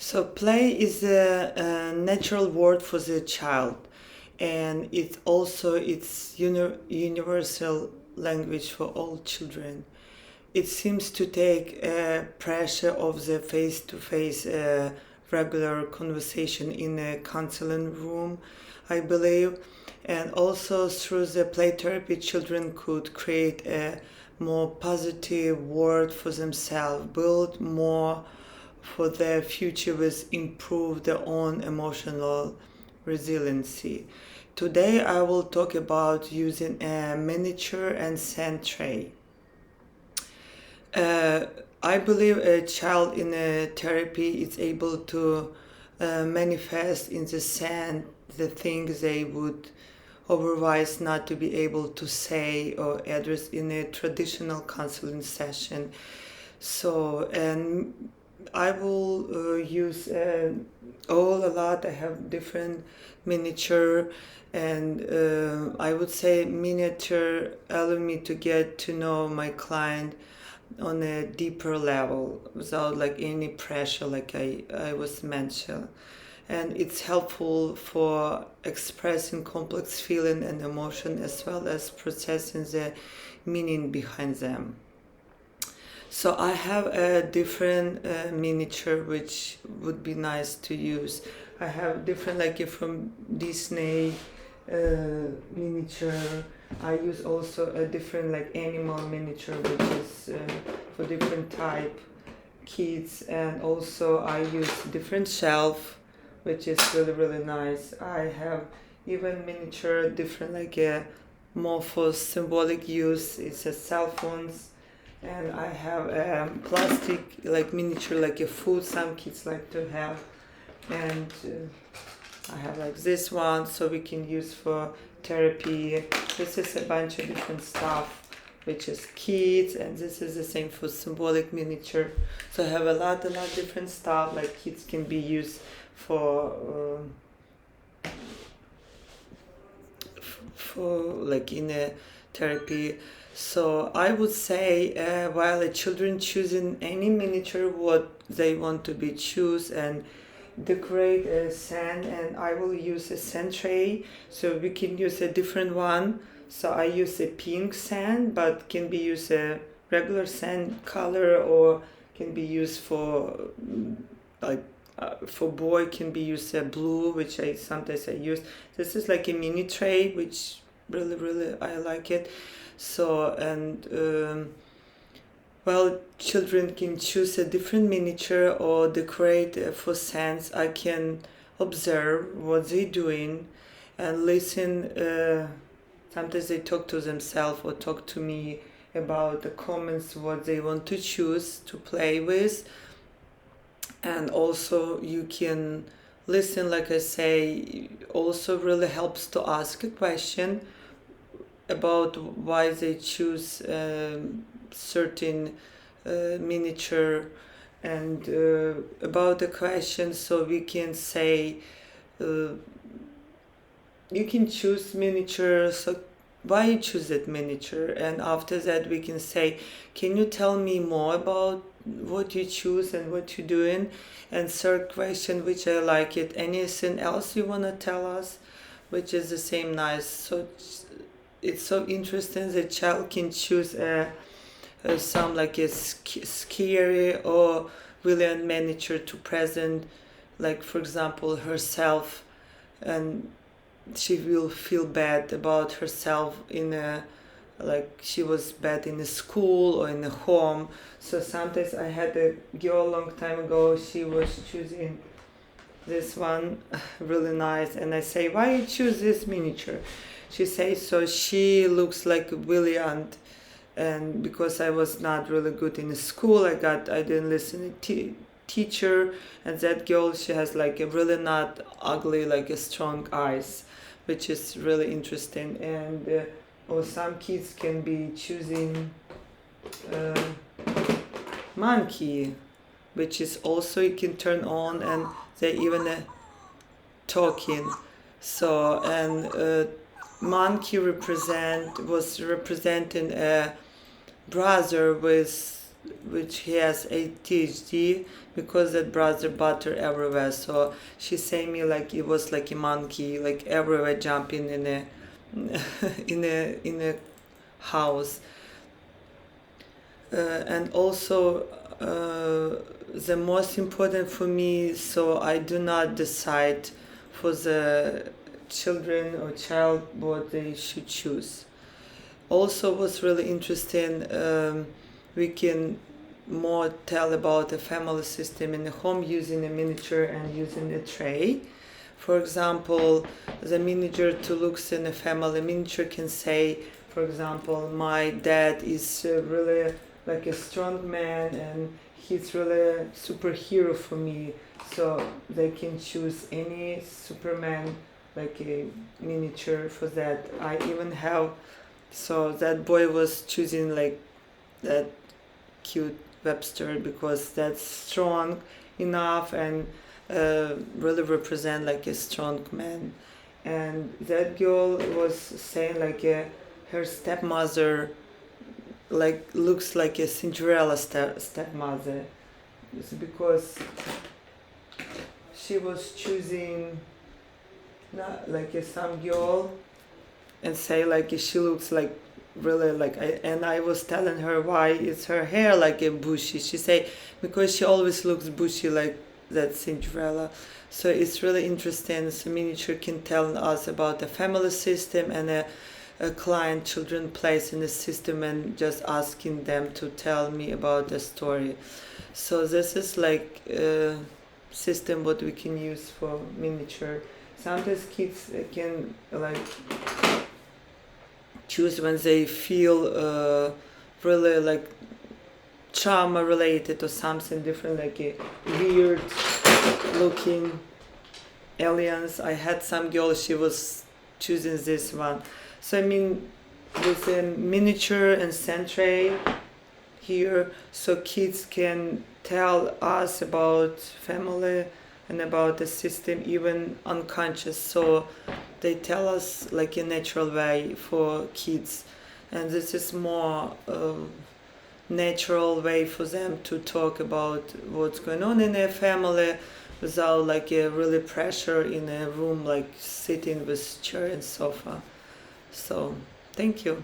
So play is a natural word for the child, and it's universal language for all children. It seems to take pressure of the face-to-face regular conversation in a counseling room, I believe. And also through the play therapy, children could create a more positive world for themselves, build more for their future with improve their own emotional resiliency. Today I will talk about using a miniature and sand tray. Uh, I believe a child in a therapy is able to manifest in the sand the things they would otherwise not to be able to say or address in a traditional counseling session. So, and I will use all a lot. I have different miniature, and I would say miniature allow me to get to know my client on a deeper level without like any pressure, like I was mentioned. And it's helpful for expressing complex feeling and emotion as well as processing the meaning behind them. So I have a different miniature which would be nice to use. I have different like from Disney miniature. I use also a different like animal miniature which is for different type kids, and also I use different shelf which is really nice. I have even miniature different like a more for symbolic use. It's a cell phones, and I have plastic like miniature like a food some kids like to have, and I have like this one so we can use for therapy. This is a bunch of different stuff which is kids, and this is the same for symbolic miniature. So I have a lot different stuff like kids can be used for like in a therapy. So I would say while the children choosing any miniature what they want to be choose and decorate a sand, and I will use a sand tray so we can use a different one. So I use a pink sand but can be used a regular sand color, or can be used for like for boy can be used a blue which I sometimes I use. This is like a mini tray which really I like it. So and well, children can choose a different miniature or decorate for sense. I can observe what they're doing and listen. Sometimes they talk to themselves or talk to me about the comments, what they want to choose to play with. And also you can listen, like I say, also really helps to ask a question about why they choose certain miniature, and about the question, so we can say uh, you can choose miniature, so why you choose that miniature, and after that we can say, can you tell me more about what you choose and what you're doing. And third question, which I like it, anything else you want to tell us, which is the same nice. So it's so interesting the child can choose some like a scary or brilliant miniature to present, like for example herself, and she will feel bad about herself in a like she was bad in a school or in a home. So sometimes I had a girl a long time ago, she was choosing this one really nice, and I say, why you choose this miniature? She says, so she looks like brilliant, and because I was not really good in school, I didn't listen to teacher, and that girl, she has like a really not ugly, like a strong eyes, which is really interesting. And or some kids can be choosing uh, monkey, which is also you can turn on, and they even talking. So and monkey was representing a brother which he has ADHD, because that brother butter everywhere. So she saying me like it was like a monkey, like everywhere jumping in a in a house. And also the most important for me, so I do not decide for the children or child what they should choose. Also what's really interesting, we can more tell about the family system in the home using a miniature and using a tray. For example, the miniature to looks in a family miniature can say, for example, my dad is really like a strong man and he's really a superhero for me. So they can choose any Superman like a miniature for that. I even have, so that boy was choosing like that cute Webster because that's strong enough and really represent like a strong man. And that girl was saying like her stepmother like looks like a Cinderella stepmother. It's because she was choosing not like some girl and say like she looks like really like and I was telling her why is her hair like a bushy. She say because she always looks bushy like that Cinderella. So it's really interesting. So miniature can tell us about the family system and a client children place in the system and just asking them to tell me about the story. So this is like a system what we can use for miniature. Sometimes kids can like choose when they feel really like trauma related or something different, like a weird looking aliens. I had some girl, she was choosing this one. So I mean, with a miniature and sand tray here, so kids can tell us about family and about the system, even unconscious. So they tell us like a natural way for kids, and this is more natural way for them to talk about what's going on in their family without like a really pressure in a room like sitting with chair and sofa. So thank you.